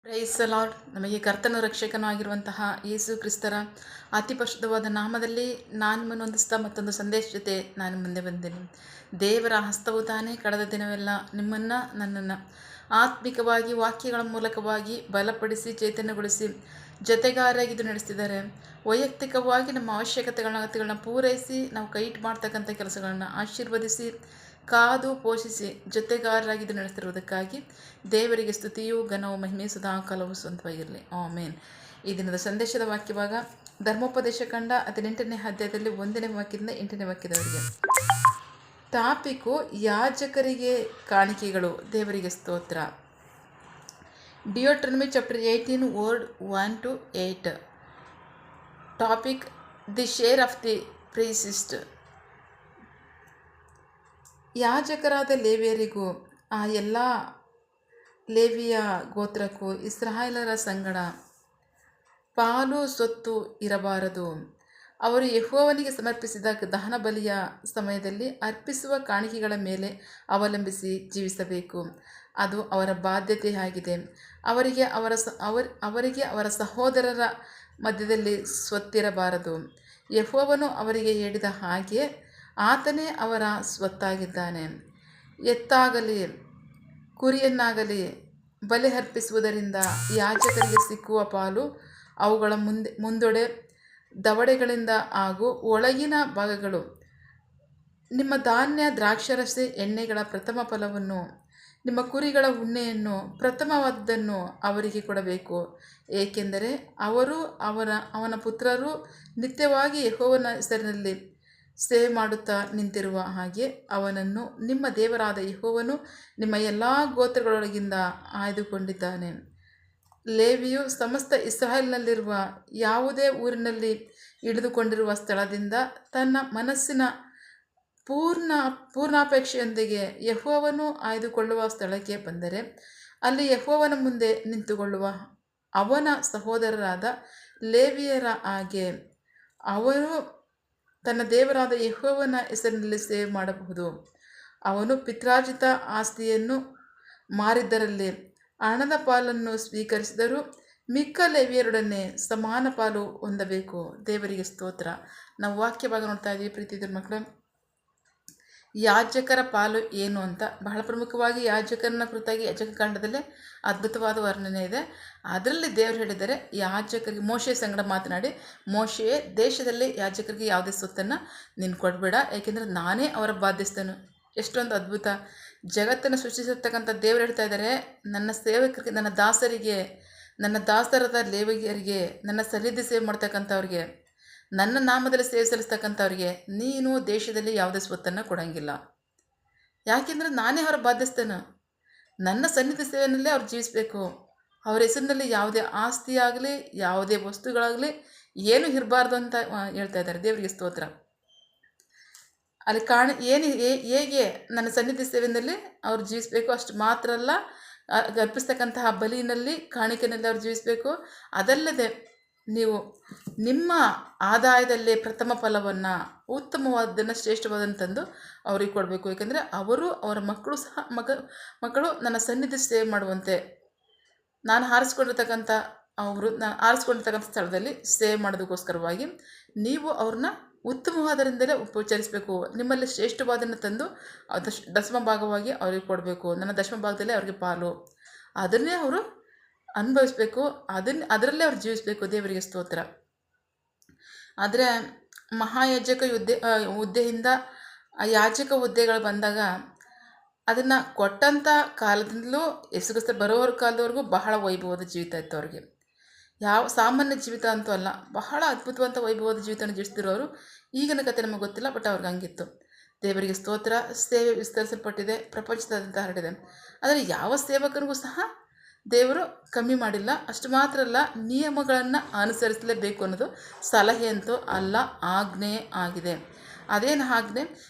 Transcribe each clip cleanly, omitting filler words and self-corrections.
Praise the lord. ನಮಗೆ ಕರ್ತನ ರಕ್ಷಕನೂ ಆಗಿರುವಂತಹ ಯೇಸು ಕ್ರಿಸ್ತರ ಅತಿ ಪರಿಶುದ್ಧವಾದ ನಾಮದಲ್ಲಿ ನಾನು ನಿಮ್ಮನ್ನು ಮತ್ತೊಂದು ಸಂದೇಶ ಜೊತೆ ನಾನು ಮುಂದೆ ಬಂದೇನೆ. ದೇವರ ಹಸ್ತವು ತಾನೇ ಕಳೆದ ದಿನವೆಲ್ಲ ನಿಮ್ಮನ್ನು ನನ್ನನ್ನು ಆತ್ಮಿಕವಾಗಿ ವಾಕ್ಯಗಳ ಮೂಲಕವಾಗಿ ಬಲಪಡಿಸಿ ಚೈತನ್ಯಗೊಳಿಸಿ ಜೊತೆಗಾರಾಗಿದ್ದು ನಡೆಸ್ತಿದ್ದಾರೆ. ವೈಯಕ್ತಿಕವಾಗಿ ನಮ್ಮ ಅಗತ್ಯಗಳನ್ನ ಪೂರೈಸಿ ನಾವು ಕೈಟ್ ಮಾಡ್ತಕ್ಕಂಥ ಕೆಲಸಗಳನ್ನು ಆಶೀರ್ವದಿಸಿ ಕಾದು ಪೋಷಿಸಿ ಜೊತೆಗಾರರಾಗಿದ್ದು ನಡೆಸ್ತಿರುವುದಕ್ಕಾಗಿ ದೇವರಿಗೆ ಸ್ತುತಿಯೂ ಘನವು ಮಹಿಮೆ ಸದಾಕಾಲವು ಸ್ವಂತವಾಗಿರಲಿ. ಆಮೇನ್. ಈ ದಿನದ ಸಂದೇಶದ ವಾಕ್ಯವಾಗ ಧರ್ಮೋಪದೇಶ ಕಂಡ 18ನೇ ಅಧ್ಯಾಯದಲ್ಲಿ 1ನೇ ವಾಕ್ಯದಿಂದ 8ನೇ ವಾಕ್ಯದವರೆಗೆ. ಟಾಪಿಕ್ಕು ಯಾಜಕರಿಗೆ ಕಾಣಿಕೆಗಳು. ದೇವರಿಗೆ ಸ್ತೋತ್ರ. Deuteronomy chapter 18 word 1 to 8. Topic the share of the priests. ಯಾಜಕರಾದ ಲೇವಿಯರಿಗೂ ಆ ಎಲ್ಲ ಲೇವಿಯ ಗೋತ್ರಕ್ಕೂ ಇಸ್ರಾಯೇಲರ ಸಂಗಡ ಪಾಲು ಸೊತ್ತು ಇರಬಾರದು. ಅವರು ಯೆಹೋವನಿಗೆ ಸಮರ್ಪಿಸಿದ ದಹನ ಬಲಿಯ ಸಮಯದಲ್ಲಿ ಅರ್ಪಿಸುವ ಕಾಣಿಕೆಗಳ ಮೇಲೆ ಅವಲಂಬಿಸಿ ಜೀವಿಸಬೇಕು. ಅದು ಅವರ ಬಾಧ್ಯತೆಯಾಗಿದೆ. ಅವರಿಗೆ ಅವರ ಸಹೋದರರ ಮಧ್ಯದಲ್ಲಿ ಸ್ವತ್ತಿರಬಾರದು. ಯೆಹೋವನು ಅವರಿಗೆ ಹೇಳಿದ ಹಾಗೆ ಆತನೇ ಅವರ ಸ್ವತ್ತಾಗಿದ್ದಾನೆ. ಎತ್ತಾಗಲಿ ಕುರಿಯನ್ನಾಗಲಿ ಬಲಿ ಅರ್ಪಿಸುವುದರಿಂದ ಯಾಜಕರಿಗೆ ಸಿಕ್ಕುವ ಪಾಲು ಅವುಗಳ ಮುಂದೊಡೆ ದವಡೆಗಳಿಂದ ಹಾಗೂ ಒಳಗಿನ ಭಾಗಗಳು. ನಿಮ್ಮ ಧಾನ್ಯ ದ್ರಾಕ್ಷಾರಸ ಎಣ್ಣೆಗಳ ಪ್ರಥಮ ಫಲವನ್ನು ನಿಮ್ಮ ಕುರಿಗಳ ಉಣ್ಣೆಯನ್ನು ಪ್ರಥಮವಾದದ್ದನ್ನು ಅವರಿಗೆ ಕೊಡಬೇಕು. ಏಕೆಂದರೆ ಅವರು ಅವನ ಪುತ್ರರು ನಿತ್ಯವಾಗಿ ಯೆಹೋವನ ಹೆಸರಿನಲ್ಲಿ ಸೇವೆ ಮಾಡುತ್ತಾ ನಿಂತಿರುವ ಹಾಗೆ ಅವನನ್ನು ನಿಮ್ಮ ದೇವರಾದ ಯೆಹೋವನು ನಿಮ್ಮ ಎಲ್ಲ ಗೋತ್ರಗಳೊಳಗಿಂದ ಆಯ್ದುಕೊಂಡಿದ್ದಾನೆ. ಲೇವಿಯು ಸಮಸ್ತ ಇಸ್ರಾಯೇಲಿನಲ್ಲಿರುವ ಯಾವುದೇ ಊರಿನಲ್ಲಿ ಇಳಿದುಕೊಂಡಿರುವ ಸ್ಥಳದಿಂದ ತನ್ನ ಮನಸ್ಸಿನ ಪೂರ್ಣಾಪೇಕ್ಷೆಯೊಂದಿಗೆ ಯೆಹೋವನು ಆಯ್ದುಕೊಳ್ಳುವ ಸ್ಥಳಕ್ಕೆ ಬಂದರೆ ಅಲ್ಲಿ ಯೆಹೋವನ ಮುಂದೆ ನಿಂತುಕೊಳ್ಳುವ ಅವನ ಸಹೋದರರಾದ ಲೇವಿಯರ ಹಾಗೆ ಅವನು ತನ್ನ ದೇವರಾದ ಯೆಹೋವನ ಹೆಸರಿನಲ್ಲಿ ಸೇವೆ ಮಾಡಬಹುದು. ಅವನು ಪಿತ್ರಾರ್ಜಿತ ಆಸ್ತಿಯನ್ನು ಮಾರಿದ್ದರಲ್ಲಿ ಹಣದ ಪಾಲನ್ನು ಸ್ವೀಕರಿಸಿದರೂ ಮಿಕ್ಕ ಲೇವಿಯರೊಡನೆ ಸಮಾನ ಪಾಲು ಹೊಂದಬೇಕು. ದೇವರಿಗೆ ಸ್ತೋತ್ರ. ನಾವು ವಾಕ್ಯಭಾಗ ನೋಡ್ತಾ ಇದ್ದೀವಿ. ಪ್ರೀತಿಯ ಮಕ್ಕಳು, ಯಾಜಕರ ಪಾಲು ಏನು ಅಂತ ಬಹಳ ಪ್ರಮುಖವಾಗಿ ಯಾಜಕರನ್ನ ಕುರಿತಾಗಿ ಯಾಜಕ ಕಾಂಡದಲ್ಲೇ ಅದ್ಭುತವಾದ ವರ್ಣನೆ ಇದೆ. ಅದರಲ್ಲಿ ದೇವರು ಹೇಳಿದರೆ ಯಾಜಕರಿಗೆ ಮೋಶೆ ಸಂಗಡ ಮಾತನಾಡಿ, ಮೋಶೆಯೇ ದೇಶದಲ್ಲಿ ಯಾಜಕರಿಗೆ ಯಾವುದೇ ಸ್ವತ್ತನ್ನು ನೀನು ಕೊಡಬೇಡ, ಏಕೆಂದರೆ ನಾನೇ ಅವರ ಬಾಧ್ಯಸ್ಥನು. ಎಷ್ಟೊಂದು ಅದ್ಭುತ! ಜಗತ್ತನ್ನು ಸೃಷ್ಟಿಸಿರ್ತಕ್ಕಂಥ ದೇವರು ಹೇಳ್ತಾ ಇದ್ದಾರೆ, ನನ್ನ ಸೇವಕರಿಗೆ, ನನ್ನ ದಾಸರಿಗೆ, ನನ್ನ ದಾಸರದ ಲೇವಿಯರಿಗೆ, ನನ್ನ ಸನ್ನಿಧಿ ಸೇವೆ ಮಾಡ್ತಕ್ಕಂಥವ್ರಿಗೆ, ನನ್ನ ನಾಮದಲ್ಲಿ ಸೇವೆ ಸಲ್ಲಿಸ್ತಕ್ಕಂಥವ್ರಿಗೆ ನೀನು ದೇಶದಲ್ಲಿ ಯಾವುದೇ ಸ್ವತ್ತನ್ನು ಕೊಡೋಂಗಿಲ್ಲ. ಯಾಕೆಂದರೆ ನಾನೇ ಅವರ ಬಾಧ್ಯಸ್ಥನು. ನನ್ನ ಸನ್ನಿಧಿ ಸೇವೆಯಲ್ಲೇ ಅವ್ರು ಜೀವಿಸಬೇಕು. ಅವ್ರ ಹೆಸರಿನಲ್ಲಿ ಯಾವುದೇ ಆಸ್ತಿ ಆಗಲಿ ಯಾವುದೇ ವಸ್ತುಗಳಾಗಲಿ ಏನೂ ಇರಬಾರ್ದು ಅಂತ ಹೇಳ್ತಾ ಇದ್ದಾರೆ. ದೇವರಿಗೆ ಸ್ತೋತ್ರ. ಅಲ್ಲಿ ಹೇಗೆ ನನ್ನ ಸನ್ನಿಧಿ ಸೇವೆಯಲ್ಲಿ ಅವ್ರು ಜೀವಿಸಬೇಕು. ಅಷ್ಟು ಮಾತ್ರ ಅಲ್ಲ, ಅರ್ಪಿಸ್ತಕ್ಕಂತಹ ಬಲಿನಲ್ಲಿ ಕಾಣಿಕೆಯಲ್ಲಿ ಅವ್ರು ಜೀವಿಸಬೇಕು. ಅದಲ್ಲದೆ ನೀವು ನಿಮ್ಮ ಆದಾಯದಲ್ಲೇ ಪ್ರಥಮ ಫಲವನ್ನು, ಉತ್ತಮವಾದನ್ನು, ಶ್ರೇಷ್ಠವಾದನ್ನು ತಂದು ಅವ್ರಿಗೆ ಕೊಡಬೇಕು. ಏಕೆಂದರೆ ಅವರು ಅವರ ಮಕ್ಕಳು ಸಹ ಮಕ್ಕಳು ನನ್ನ ಸನ್ನಿಧಿ ಸೇವೆ ಮಾಡುವಂತೆ ನಾನು ಆರಿಸ್ಕೊಂಡಿರ್ತಕ್ಕಂಥ ಸ್ಥಳದಲ್ಲಿ ಸೇವೆ ಮಾಡೋದಕ್ಕೋಸ್ಕರವಾಗಿ ನೀವು ಅವ್ರನ್ನ ಉತ್ತಮವಾದರಿಂದಲೇ ಉಪಚರಿಸಬೇಕು. ನಿಮ್ಮಲ್ಲಿ ಶ್ರೇಷ್ಠವಾದನ್ನು ತಂದು ದಶಮ ಭಾಗವಾಗಿ ಅವ್ರಿಗೆ ಕೊಡಬೇಕು. ನನ್ನ ದಶಮ ಭಾಗದಲ್ಲಿ ಅವ್ರಿಗೆ ಪಾಲು, ಅದನ್ನೇ ಅವರು ಅನುಭವಿಸ್ಬೇಕು. ಅದರಲ್ಲೇ ಅವ್ರು ಜೀವಿಸಬೇಕು. ದೇವರಿಗೆ ಸ್ತೋತ್ರ. ಆದರೆ ಮಹಾಯಾಜಕ ಹುದ್ದೆಯಿಂದ ಯಾಜಕ ಹುದ್ದೆಗಳು ಬಂದಾಗ ಅದನ್ನು ಕೊಟ್ಟಂಥ ಕಾಲದಿಂದಲೂ ಯೇಸುಕ್ರಿಸ್ತ ಬರೋವ್ರ ಕಾಲದವರೆಗೂ ಬಹಳ ವೈಭವದ ಜೀವಿತ ಇತ್ತು ಅವ್ರಿಗೆ. ಯಾವ ಸಾಮಾನ್ಯ ಜೀವಿತ ಅಂತೂ ಅಲ್ಲ, ಬಹಳ ಅದ್ಭುತವಂತ ವೈಭವದ ಜೀವಿತನ ಜೀವಿಸ್ತಿರೋರು. ಈಗಿನ ಕತೆ ನಮಗೆ ಗೊತ್ತಿಲ್ಲ, ಬಟ್ ಅವ್ರಿಗೆ ಹಂಗಿತ್ತು. ದೇವರಿಗೆ ಸ್ತೋತ್ರ. ಸೇವೆ ವಿಸ್ತರಿಸಲ್ಪಟ್ಟಿದೆ, ಪ್ರಪಂಚದಾದ್ಯಂತ ಹರಡಿದೆ. ಆದರೆ ಯಾವ ಸೇವಕರಿಗೂ ಸಹ ದೇವರು ಕಮ್ಮಿ ಮಾಡಿಲ್ಲ. ಅಷ್ಟು ಮಾತ್ರ ಅಲ್ಲ, ನಿಯಮಗಳನ್ನು ಅನುಸರಿಸಲೇಬೇಕು ಅನ್ನೋದು ಸಲಹೆ ಅಂತೂ ಅಲ್ಲ, ಆಜ್ಞೆ ಆಗಿದೆ. ಅದೇನು ಆಜ್ಞೆ?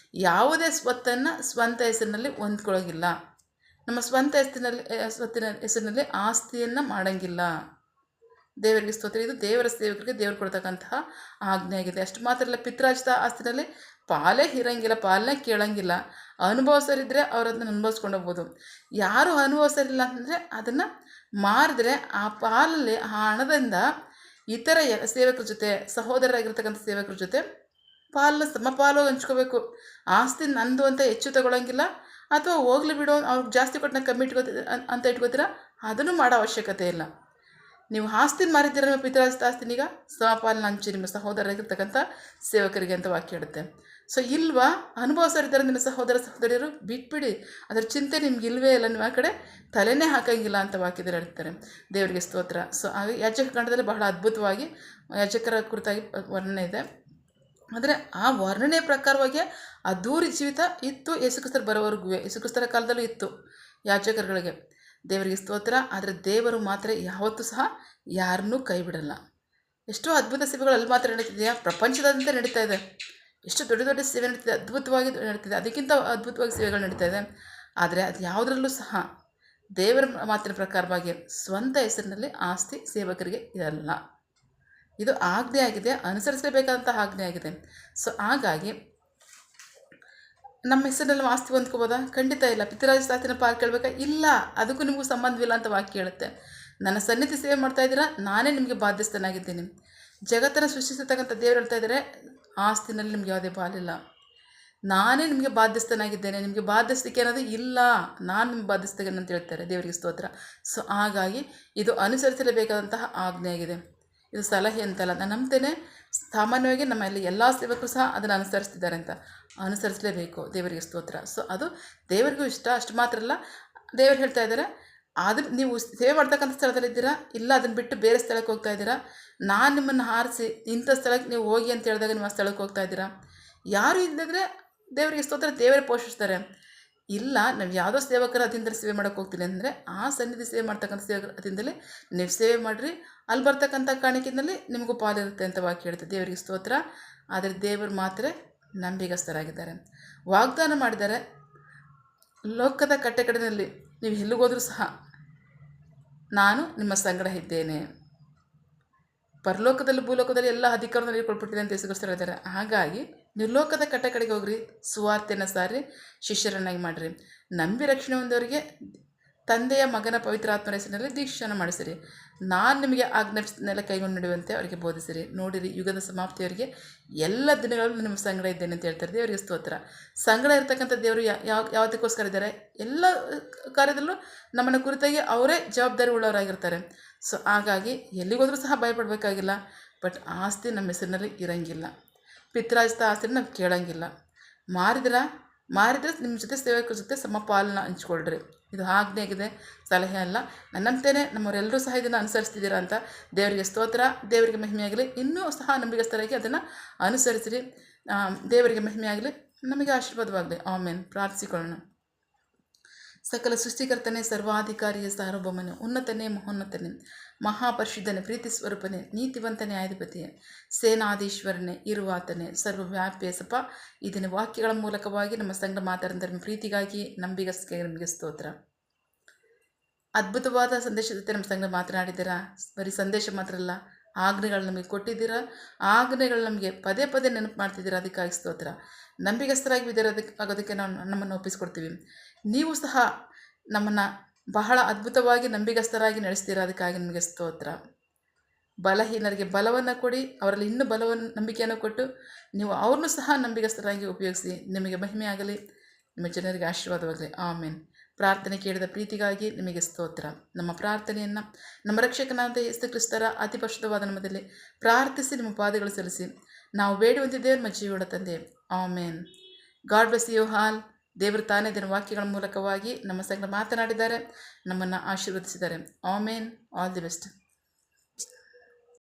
ಯಾವುದೇ ಸ್ವತ್ತನ್ನು ಸ್ವಂತ ಹೆಸರಿನಲ್ಲಿ ಹೊಂದ್ಕೊಳ್ಳೋಂಗಿಲ್ಲ. ನಮ್ಮ ಸ್ವಂತ ಸ್ವತ್ತಿನ ಹೆಸರಿನಲ್ಲಿ ಆಸ್ತಿಯನ್ನು ಮಾಡೋಂಗಿಲ್ಲ. ದೇವರಿಗೆ ಸ್ತೋತ್ರ. ಇದು ದೇವರ ಸೇವಕರಿಗೆ ದೇವರು ಕೊಡ್ತಕ್ಕಂತಹ ಆಜ್ಞೆ ಆಗಿದೆ. ಅಷ್ಟು ಮಾತ್ರ ಅಲ್ಲ, ಪಿತ್ರಾರ್ಜಿತ ಆಸ್ತಿನಲ್ಲಿ ಪಾಲೇ ಇರೋಂಗಿಲ್ಲ, ಪಾಲನೆ ಕೇಳೋಂಗಿಲ್ಲ. ಅನುಭವಿಸರಿದ್ದರೆ ಅವರು ಅದನ್ನು ಅನುಭವಿಸ್ಕೊಂಡು ಹೋಗ್ಬೋದು. ಯಾರು ಅನುಭವಿಸರಿಲ್ಲ ಅಂತಂದರೆ ಅದನ್ನು ಮಾರಿದ್ರೆ ಆ ಪಾಲಲ್ಲಿ ಆ ಹಣದಿಂದ ಇತರ ಸೇವಕರ ಜೊತೆ ಸಹೋದರರಾಗಿರ್ತಕ್ಕಂಥ ಸೇವಕರ ಜೊತೆ ಸಮಪಾಲು ಹಂಚ್ಕೋಬೇಕು. ಆಸ್ತಿ ನಂದು ಅಂತ ಹೆಚ್ಚು ತಗೊಳ್ಳೋಂಗಿಲ್ಲ, ಅಥವಾ ಹೋಗ್ಲಿ ಬಿಡು ಅವ್ರಿಗೆ ಜಾಸ್ತಿ ಕೊಟ್ಟು ನಾನು ಕಮ್ಮಿ ಅಂತ ಇಟ್ಕೋತೀರ, ಅದನ್ನು ಮಾಡೋ ಅವಶ್ಯಕತೆ ಇಲ್ಲ. ನೀವು ಆಸ್ತಿನ ಮಾರಿದ್ದೀರ, ನಿಮ್ಮ ಪಿತರಾಜಿತ ಆಸ್ತಿನೀಗ ಸಮಪಾಲನ ಹಂಚಿ ನಿಮ್ಮ ಸಹೋದರರಾಗಿರ್ತಕ್ಕಂಥ ಸೇವಕರಿಗೆ ಅಂತ ವಾಕ್ಯ ಹೇಳುತ್ತೆ. ಸೊ ಇಲ್ವಾ, ಅನುಭವಿಸೋರಿದ್ದಾರೆ ನಿಮ್ಮ ಸಹೋದರಿಯರು, ಬಿಟ್ಬಿಡಿ, ಅದರ ಚಿಂತೆ ನಿಮ್ಗೆ ಇಲ್ವೇ ಇಲ್ಲ, ನೀವು ಆ ಕಡೆ ತಲೆನೇ ಹಾಕಂಗಿಲ್ಲ ಅಂತ ವಾಕ್ಯದಲ್ಲಿ ಹೇಳ್ತಾರೆ. ದೇವರಿಗೆ ಸ್ತೋತ್ರ. ಸೊ ಹಾಗೆ ಯಾಜಕ ಕಾಂಡದಲ್ಲಿ ಬಹಳ ಅದ್ಭುತವಾಗಿ ಯಾಜಕರ ಕುರಿತಾಗಿ ವರ್ಣನೆ ಇದೆ. ಆದರೆ ಆ ವರ್ಣನೆ ಪ್ರಕಾರವಾಗಿ ಅದ್ಧೂರಿ ಜೀವಿತ ಇತ್ತು ಯೇಸುಕ್ರಿಸ್ತರು ಬರೋವರೆಗೂ, ಯೇಸುಕ್ರಿಸ್ತರ ಕಾಲದಲ್ಲೂ ಇತ್ತು ಯಾಜಕರುಗಳಿಗೆ. ದೇವರಿಗೆ ಸ್ತೋತ್ರ. ಆದರೆ ದೇವರು ಮಾತ್ರ ಯಾವತ್ತೂ ಸಹ ಯಾರನ್ನೂ ಕೈ ಬಿಡಲ್ಲ. ಎಷ್ಟೋ ಅದ್ಭುತ ಸೇವೆಗಳು ಅಲ್ಲಿ ಮಾತ್ರ ನಡೀತಿದೆಯಾ, ಪ್ರಪಂಚದಾದ್ಯಂತ ನಡೀತಾ ಇದೆ. ಎಷ್ಟು ದೊಡ್ಡ ದೊಡ್ಡ ಸೇವೆ ನಡೀತಿದೆ, ಅದ್ಭುತವಾಗಿ ನಡೀತಿದೆ, ಅದಕ್ಕಿಂತ ಅದ್ಭುತವಾಗಿ ಸೇವೆಗಳು ನಡೀತಾ ಇದೆ. ಆದರೆ ಅದು ಯಾವುದರಲ್ಲೂ ಸಹ ದೇವರ ಮಾತಿನ ಪ್ರಕಾರವಾಗಿ ಸ್ವಂತ ಹೆಸರಿನಲ್ಲಿ ಆಸ್ತಿ ಸೇವಕರಿಗೆ ಇರಲ್ಲ. ಇದು ಆಜ್ಞೆ ಆಗಿದೆ, ಅನುಸರಿಸಲೇಬೇಕಾದಂಥ ಆಜ್ಞೆ ಆಗಿದೆ. ಸೊ ಹಾಗಾಗಿ ನಮ್ಮ ಹೆಸರಿನಲ್ಲಿ ಆಸ್ತಿ ಹೊಂದ್ಕೋಬೋದಾ? ಖಂಡಿತ ಇಲ್ಲ. ಪಿತರಾಜಿತ ಆಸ್ತಿನ ಪಾಲು ಕೇಳಬೇಕಾ? ಇಲ್ಲ, ಅದಕ್ಕೂ ನಿಮಗೂ ಸಂಬಂಧವಿಲ್ಲ ಅಂತ ವಾಕ್ಯ ಹೇಳುತ್ತೆ. ನನ್ನ ಸನ್ನಿಧಿ ಸೇವೆ ಮಾಡ್ತಾ ಇದ್ದೀರಾ, ನಾನೇ ನಿಮಗೆ ಬಾಧ್ಯಸ್ಥನಾಗಿದ್ದೀನಿ. ಜಗತ್ತನ್ನು ಸೃಷ್ಟಿಸತಕ್ಕಂಥ ದೇವರು ಹೇಳ್ತಾ ಇದ್ದಾರೆ, ಆಸ್ತಿನಲ್ಲಿ ನಿಮ್ಗೆ ಯಾವುದೇ ಪಾಲಿಲ್ಲ, ನಾನೇ ನಿಮಗೆ ಬಾಧ್ಯಸ್ಥನಾಗಿದ್ದೇನೆ, ನಿಮಗೆ ಬಾಧ್ಯಸ್ಥಿಕೆ ಅನ್ನೋದು ಇಲ್ಲ, ನಾನು ನಿಮ್ಗೆ ಬಾಧ್ಯಸ್ಥಿಕೆ ಅಂತ ಹೇಳ್ತಾರೆ. ದೇವರಿಗೆ ಸ್ತೋತ್ರ. ಸೊ ಹಾಗಾಗಿ ಇದು ಅನುಸರಿಸಲೇಬೇಕಾದಂತಹ ಆಜ್ಞೆ ಆಗಿದೆ. ಇದು ಸಲಹೆ ಅಂತಲ್ಲ. ನಾನು ನಂಬ್ತೇನೆ, ಸಾಮಾನ್ಯವಾಗಿ ನಮ್ಮಲ್ಲಿ ಎಲ್ಲ ಸೇವಕರು ಸಹ ಅದನ್ನು ಅನುಸರಿಸ್ತಿದ್ದಾರೆ ಅಂತ. ಅನುಸರಿಸಲೇಬೇಕು. ದೇವರಿಗೆ ಸ್ತೋತ್ರ. ಸೊ ಅದು ದೇವರಿಗೂ ಇಷ್ಟ. ಅಷ್ಟು ಮಾತ್ರ ಅಲ್ಲ, ದೇವರು ಹೇಳ್ತಾ ಇದ್ದಾರೆ, ಅದನ್ನು ನೀವು ಸೇವೆ ಮಾಡ್ತಕ್ಕಂಥ ಸ್ಥಳದಲ್ಲಿದ್ದೀರಾ, ಇಲ್ಲ ಅದನ್ನು ಬಿಟ್ಟು ಬೇರೆ ಸ್ಥಳಕ್ಕೆ ಹೋಗ್ತಾ ಇದ್ದೀರಾ, ನಾನು ನಿಮ್ಮನ್ನು ಹಾರಿಸಿ ಇಂಥ ಸ್ಥಳಕ್ಕೆ ನೀವು ಹೋಗಿ ಅಂತ ಹೇಳಿದಾಗ ನೀವು ಆ ಸ್ಥಳಕ್ಕೆ ಹೋಗ್ತಾ ಇದ್ದೀರಾ. ಯಾರು ಇಲ್ಲದಿದ್ದರೆ ದೇವರಿಗೆ ಸ್ತೋತ್ರ, ದೇವರೇ ಪೋಷಿಸ್ತಾರೆ. ಇಲ್ಲ, ನಾವು ಯಾವುದೋ ಸೇವಕರ ಅಧೀನದಲ್ಲಿ ಸೇವೆ ಮಾಡೋಕ್ಕೆ ಹೋಗ್ತೀನಿ ಅಂದರೆ ಆ ಸನ್ನಿಧಿ ಸೇವೆ ಮಾಡ್ತಕ್ಕಂಥ ಸೇವಕರ ಅಧೀನದಲ್ಲಿ ನೀವು ಸೇವೆ ಮಾಡಿರಿ, ಅಲ್ಲಿ ಬರ್ತಕ್ಕಂಥ ಕಾಣಿಕೆಯಲ್ಲಿ ನಿಮಗೂ ಪಾಲಿರುತ್ತೆ ಅಂತ ವಾಕ್ಯ ಹೇಳ್ತದೆ. ದೇವರಿಗೆ ಸ್ತೋತ್ರ. ಆದರೆ ದೇವರು ಮಾತ್ರ ನಂಬಿಗಸ್ತರಾಗಿದ್ದಾರೆ, ವಾಗ್ದಾನ ಮಾಡಿದ್ದಾರೆ. ಲೋಕದ ಕಟ್ಟೆಕಡೆಯಲ್ಲಿ ನೀವು ಎಲ್ಲಿಗೋದ್ರೂ ಸಹ ನಾನು ನಿಮ್ಮ ಸಂಗಡ ಇದ್ದೇನೆ, ಪರಲೋಕದಲ್ಲಿ ಭೂಲೋಕದಲ್ಲಿ ಎಲ್ಲ ಅಧಿಕಾರದಲ್ಲಿ ಕೊಟ್ಬಿಟ್ಟಿದೆ ಅಂತ ಯೇಸುಕ್ರಿಸ್ತರು ಹೇಳಿದ್ದಾರೆ. ಹಾಗಾಗಿ ನೀವು ಲೋಕದ ಕಡೆಗೆ ಹೋಗ್ರಿ, ಸುವಾರ್ತೆಯನ್ನು ಸಾರಿ ಶಿಷ್ಯರನ್ನಾಗಿ ಮಾಡಿರಿ. ನಂಬಿ ರಕ್ಷಣೆ ಹೊಂದವರಿಗೆ ತಂದೆಯ ಮಗನ ಪವಿತ್ರ ಆತ್ಮರ ಹೆಸರಿನಲ್ಲಿ ದೀಕ್ಷಾನ ಮಾಡಿಸಿರಿ. ನಾನು ನಿಮಗೆ ಆಜ್ಞಾಪಿಸಿದನ್ನೆಲ್ಲ ಕೈಗೊಂಡು ನಡೆಯುವಂತೆ ಅವರಿಗೆ ಬೋಧಿಸಿರಿ. ನೋಡಿರಿ, ಯುಗದ ಸಮಾಪ್ತಿಯವರಿಗೆ ಎಲ್ಲ ದಿನಗಳಲ್ಲೂ ನಿಮ್ಮ ಸಂಗಡ ಇದ್ದೇನೆ ಅಂತ ಹೇಳ್ತಾರೆ. ದೇವರಿಗೆ ಸ್ತೋತ್ರ. ಸಂಗಡ ಇರ್ತಕ್ಕಂಥ ದೇವರು ಯಾವತ್ತಕ್ಕೋಸ್ಕರ ಇದ್ದಾರೆ? ಎಲ್ಲ ಕಾರ್ಯದಲ್ಲೂ ನಮ್ಮನ್ನು ಕುರಿತಾಗಿ ಅವರೇ ಜವಾಬ್ದಾರಿ ಉಳ್ಳವರಾಗಿರ್ತಾರೆ. ಸೊ ಹಾಗಾಗಿ ಎಲ್ಲಿಗೋದ್ರೂ ಸಹ ಭಯಪಡಬೇಕಾಗಿಲ್ಲ. ಬಟ್ ಆಸ್ತಿ ನಮ್ಮ ಹೆಸರಿನಲ್ಲಿ ಇರೋಂಗಿಲ್ಲ, ಪಿತ್ರಾಜಿತ ಆಸ್ತಿನ ನಾವು ಕೇಳೋಂಗಿಲ್ಲ. ಮಾರಿದ್ರೆ ನಿಮ್ಮ ಜೊತೆ ಸೇವಕರ ಜೊತೆ ಸಮಪಾಲನ ಹಂಚ್ಕೊಳ್ರಿ. ಇದು ಆಜ್ಞೆ ಆಗಿದೆ, ಸಲಹೆ ಅಲ್ಲ. ನನ್ನಂತೇನೆ ನಮ್ಮವರೆಲ್ಲರೂ ಸಹ ಇದನ್ನು ಅನುಸರಿಸ್ತಿದ್ದೀರಾ ಅಂತ. ದೇವರಿಗೆ ಸ್ತೋತ್ರ. ದೇವರಿಗೆ ಮಹಿಮೆಯಾಗಲಿ. ಇನ್ನೂ ಸಹ ನಂಬಿಗಸ್ತರಾಗಿ ಅದನ್ನು ಅನುಸರಿಸಿರಿ. ದೇವರಿಗೆ ಮಹಿಮೆಯಾಗಲಿ, ನಮಗೆ ಆಶೀರ್ವಾದವಾಗಲಿ. ಆಮೇನ್. ಪ್ರಾರ್ಥಿಸಿಕೊಳ್ಳೋಣ. ಸಕಲ ಸೃಷ್ಟಿಕರ್ತನೇ, ಸರ್ವಾಧಿಕಾರಿಯ ಸಾರ್ವಭೌಮನೇ, ಉನ್ನತನೇ, ಮಹೋನ್ನತನೇ, ಮಹಾಪರಿಶುದ್ಧನೇ, ಪ್ರೀತಿ ಸ್ವರೂಪನೇ, ನೀತಿವಂತನೇ, ಆಧಿಪತಿಯೇ, ಸೇನಾಧೀಶ್ವರನೇ, ಇರುವಾತನೇ, ಸರ್ವವ್ಯಾಪಿಯ ಸಪ. ಇದನ್ನ ವಾಕ್ಯಗಳ ಮೂಲಕವಾಗಿ ನಮ್ಮ ಸಂಗಡ ಮಾತಾಡಿದ ನಿಮ್ಮ ಪ್ರೀತಿಗಾಗಿ ನಂಬಿಗಸ್ಗೆ ನಮಗೆ ಸ್ತೋತ್ರ. ಅದ್ಭುತವಾದ ಸಂದೇಶದ ಜೊತೆ ನಮ್ಮ ಸಂಗಡ ಮಾತನಾಡಿದ್ದೀರಾ. ಬರೀ ಸಂದೇಶ ಮಾತ್ರ ಅಲ್ಲ, ಆಜ್ಞೆಗಳು ನಮಗೆ ಕೊಟ್ಟಿದ್ದೀರಾ. ಆಜ್ಞೆಗಳು ನಮಗೆ ಪದೇ ಪದೇ ನೆನಪು ಮಾಡ್ತಿದ್ದೀರಾ. ಅದಕ್ಕಾಗಿ ಸ್ತೋತ್ರ. ನಂಬಿಗಸ್ತರಾಗಿ ಆಗೋದಕ್ಕೆ ನಾವು ನಮ್ಮನ್ನು ಒಪ್ಪಿಸ್ಕೊಡ್ತೀವಿ. ನೀವು ಸಹ ನಮ್ಮನ್ನು ಬಹಳ ಅದ್ಭುತವಾಗಿ ನಂಬಿಗಸ್ತರಾಗಿ ನಡೆಸ್ತೀರಾ. ಅದಕ್ಕಾಗಿ ನಿಮಗೆ ಸ್ತೋತ್ರ. ಬಲಹೀನರಿಗೆ ಬಲವನ್ನು ಕೊಡಿ, ಅವರಲ್ಲಿ ಇನ್ನೂ ನಂಬಿಕೆಯನ್ನು ಕೊಟ್ಟು ನೀವು ಅವ್ರನ್ನೂ ಸಹ ನಂಬಿಗಸ್ತರಾಗಿ ಉಪಯೋಗಿಸಿ. ನಿಮಗೆ ಮಹಿಮೆ ಆಗಲಿ, ನಿಮ್ಮ ಜನರಿಗೆ ಆಶೀರ್ವಾದವಾಗಲಿ. ಆಮೇನ್. ಪ್ರಾರ್ಥನೆ ಕೇಳಿದ ಪ್ರೀತಿಗಾಗಿ ನಿಮಗೆ ಸ್ತೋತ್ರ. ನಮ್ಮ ಪ್ರಾರ್ಥನೆಯನ್ನು ನಮ್ಮ ರಕ್ಷಕನಾದ ಯೇಸು ಕ್ರಿಸ್ತರ ಅತಿ ಪರಿಶುದ್ಧವಾದ ನಾಮದಲ್ಲಿ ಪ್ರಾರ್ಥಿಸಿ ನಿಮ್ಮ ಪಾದಗಳು ಸಲ್ಲಿಸಿ ನಾವು ಬೇಡುವಂತಿದ್ದೇವೆ ನಮ್ಮ ಜೀವನ ತಂದೆ. Amen. God bless you all. ದೇವರು ತಾನೇ ದಿನ ವಾಕ್ಯಗಳ ಮೂಲಕವಾಗಿ ನಮ್ಮ ಸಂಗಡ ಮಾತನಾಡಿದ್ದಾರೆ, ನಮ್ಮನ್ನು ಆಶೀರ್ವದಿಸಿದ್ದಾರೆ. ಆಮೇನ್. All the best.